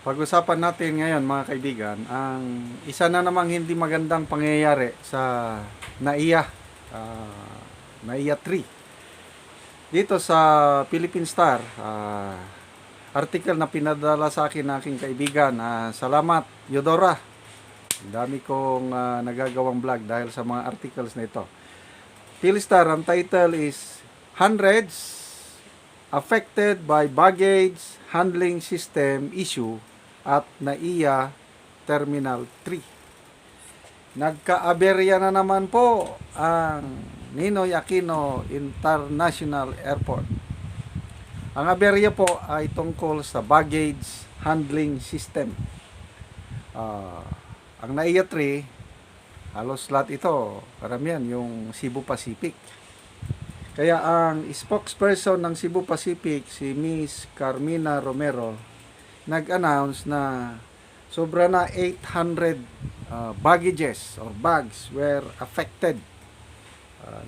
Pag-usapan natin ngayon mga kaibigan, ang isa na namang hindi magandang pangyayari sa NAIA, NAIA 3. Dito sa Philippine Star, article na pinadala sa akin ng aking kaibigan. Salamat, Eudora. Ang dami kong nagagawang vlog dahil sa mga articles na ito. Philstar, ang title is Hundreds Affected by Baggage Handling System Issue at NAIA Terminal 3. Nagka-aberya na naman po ang Ninoy Aquino International Airport. Ang aberya po ay tungkol sa baggage handling system. Ang NAIA 3, halos lahat ito, karamihan yung Cebu Pacific. Kaya ang spokesperson ng Cebu Pacific, si Miss Carmina Romero, nag-announce na sobra na 800 baggages or bags were affected.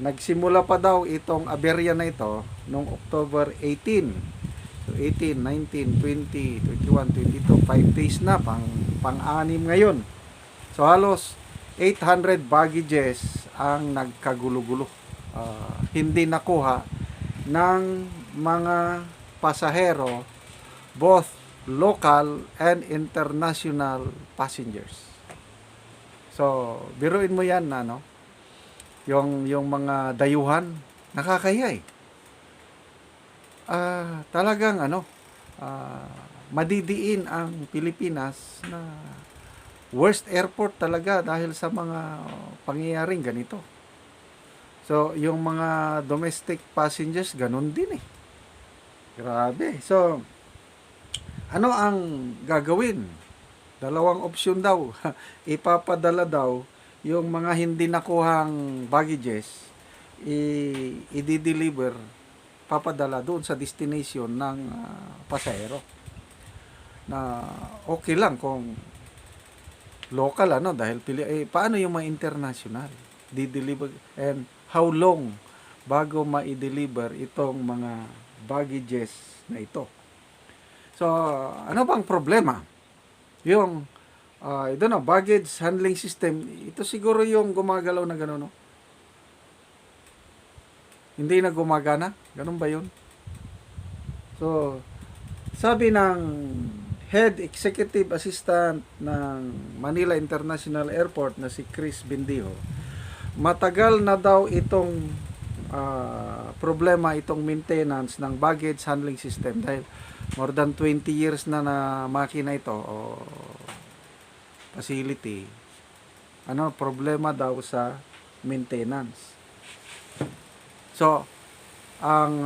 Nagsimula pa daw itong aberya na ito noong October 18. So 18, 19, 20, 21, 22, 5 days na, pang-anim ngayon. So halos 800 baggages ang nagkagulo-gulo. Hindi nakuha ng mga pasahero, both local and international passengers. So, biruin mo yan na, no? Yung mga dayuhan, nakakahiya eh. Talagang madidiin ang Pilipinas na worst airport talaga dahil sa mga pangyayaring ganito. So, yung mga domestic passengers, ganun din eh. Grabe. So, ano ang gagawin? Dalawang opsyon daw. Ipapadala daw yung mga hindi nakuhang baggages, i-deliver, papadala doon sa destination ng pasahero. Na okay lang kung local, dahil paano yung mga international? Di-deliver, and how long bago ma-deliver itong mga baggages na ito? So, ano bang problema? Yung baggage handling system, ito siguro yung gumagalaw na gano'n, no? Hindi na gumagana? Ganun ba yun? So, sabi ng Head Executive Assistant ng Manila International Airport na si Chris Bendijo, matagal na daw itong problema, itong maintenance ng baggage handling system dahil more than 20 years na makina ito o facility. Problema daw sa maintenance. So, ang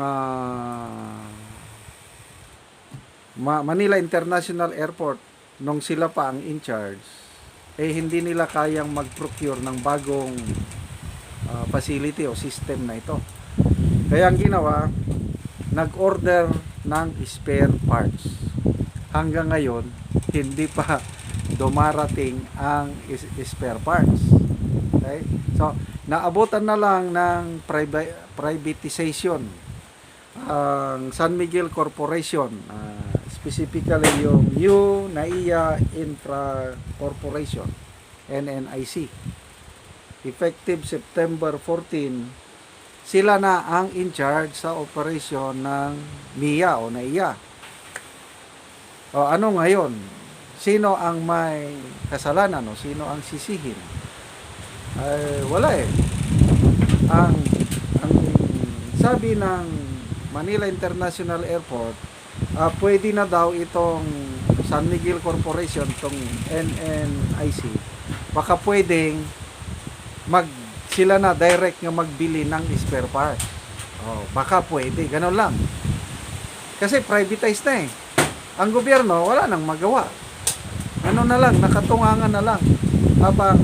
Manila International Airport, nung sila pa ang in charge, hindi nila kayang mag-procure ng bagong facility o system na ito. Kaya ang ginawa, nag-order ng spare parts. Hanggang ngayon, hindi pa dumarating ang spare parts. Okay? So, naabutan na lang ng privatization ang San Miguel Corporation, specifically yung New NAIA Infra Corporation, NNIC. Effective September 14, sila na ang in charge sa operation ng MIA o NAIA. O ano ngayon? Sino ang may kasalanan o sino ang sisihin? Wala eh. Ang sabi ng Manila International Airport, pwede na daw itong San Miguel Corporation, itong NNIC, baka pwedeng sila na direct nga magbili ng spare part. Baka pwede, ganun lang. Kasi privatized na eh. Ang gobyerno, wala nang magawa. Na lang, nakatungangan na lang habang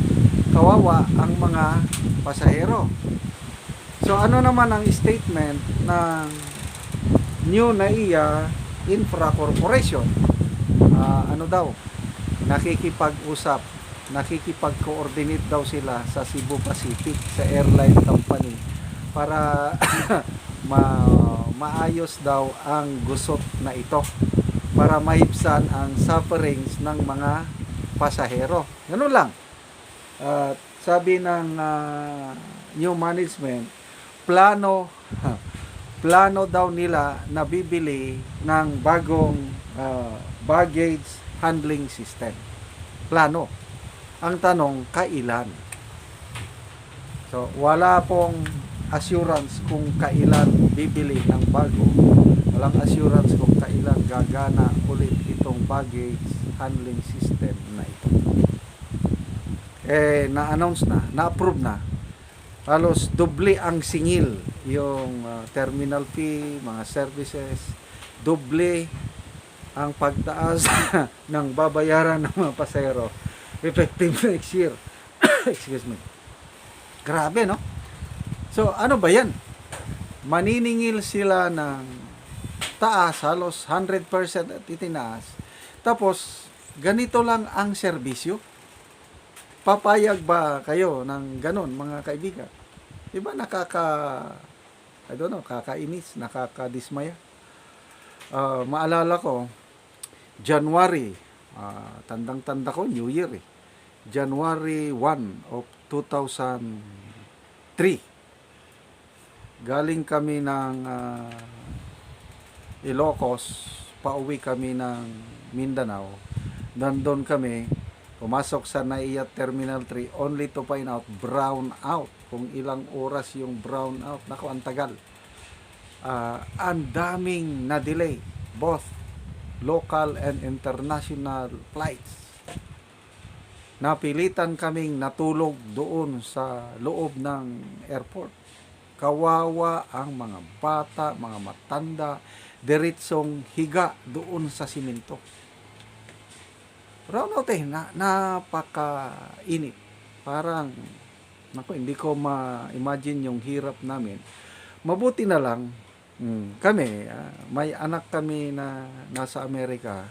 kawawa ang mga pasahero. So, ano naman ang statement ng New NAIA Infra Corporation? Nakikipag-usap, nakikipag-coordinate daw sila sa Cebu Pacific, sa airline company, para maayos daw ang gusot na ito. para maibsan ang sufferings ng mga pasahero. Ganun lang. At sabi ng new management, plano plano daw nila na bibili ng bagong baggage handling system. Plano. Ang tanong, kailan? So, wala pong assurance kung kailan bibili ng bago. Walang assurance kung kailan gagana ulit itong baggage handling system na ito. Na-announce na, na-approve na. Halos doble ang singil yung terminal fee, mga services, doble ang pagtaas ng babayaran ng mga pasahero effective next year. Excuse me. Grabe, no? So, ano ba yan? Maniningil sila ng taas, halos 100% at itinaas. Tapos, ganito lang ang serbisyo. Papayag ba kayo ng ganon, mga kaibigan? Diba kakainis, nakakadismaya. Maalala ko, January, tandang-tanda ko, New Year eh. January 1 of 2003. Galing kami ng Ilocos, pauwi kami ng Mindanao. Nandun kami, pumasok sa NAIA Terminal 3 only to find out brown out. Kung ilang oras yung brown out. Naku, ang tagal. Ang daming na-delay, both local and international flights. Napilitan kaming natulog doon sa loob ng airport. Kawawa ang mga bata, mga matanda, diretsong higa doon sa simento. Brownout napakainit. Parang, hindi ko ma-imagine yung hirap namin. Mabuti na lang, kami, may anak kami na nasa Amerika.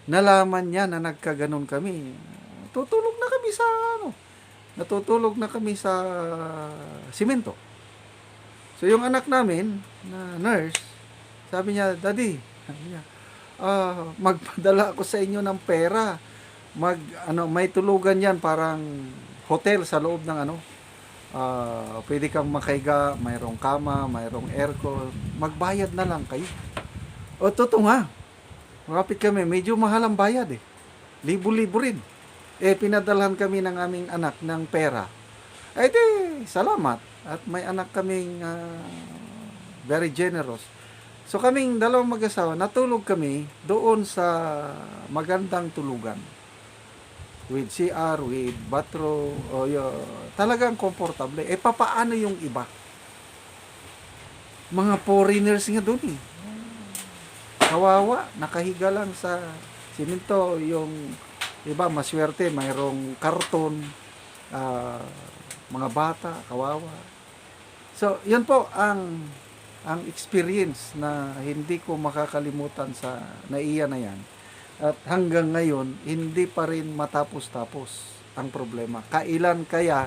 Nalaman niya na nagkaganon kami. Natutulog na kami sa simento. So yung anak namin na nurse, sabi niya, Daddy, magpadala ako sa inyo ng pera. May tulugan yan, parang hotel sa loob ng pwede kang makaiga, mayroong kama, mayroong aircon, magbayad na lang kayo. O totoo nga, malapit kami, medyo mahal ang bayad eh. Libo-libo rin. Pinadalhan kami ng aming anak ng pera. Salamat. At may anak kaming very generous. So kaming dalawang mag-asawa, natulog kami doon sa magandang tulugan. With CR, with bathroom, talagang komportable. Papaano yung iba? Mga foreigners nga doon eh. Kawawa, nakahiga lang sa simento. Yung iba, maswerte, mayroong karton, mga bata, kawawa. So, yun po ang experience na hindi ko makakalimutan sa NAIA na yan. At hanggang ngayon, hindi pa rin matapos-tapos ang problema. Kailan kaya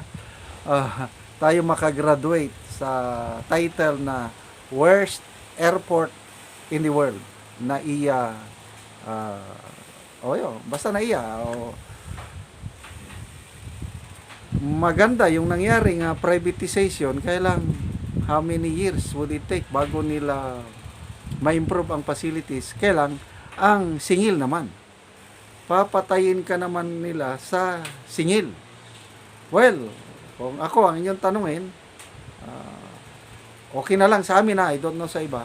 tayo makagraduate sa title na Worst Airport in the World? NAIA, basta NAIA. Maganda yung nangyari nga privatization, kaya lang how many years would it take bago nila ma-improve ang facilities? Kaya lang ang singil naman. Papatayin ka naman nila sa singil. Well, kung ako ang inyong tanungin, okay na lang sa amin I don't know sa iba.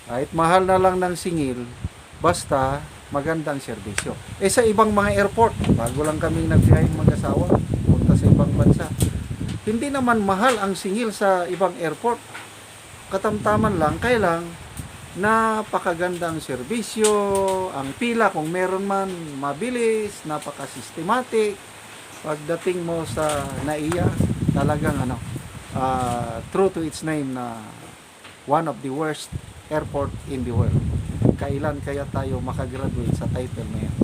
Kahit mahal na lang ng singil, basta magandang serbisyo. Sa ibang mga airport, bago lang kami nagbiyahe mag-asawa, punta sa ibang bansa. Hindi naman mahal ang singil sa ibang airport. Katamtaman lang, kailang napakagandang serbisyo, ang pila kung meron man mabilis, napaka-systematic. Pagdating mo sa NAIA, talagang true to its name na one of the worst airport in the world. Kailan kaya tayo makagraduate sa title na yan?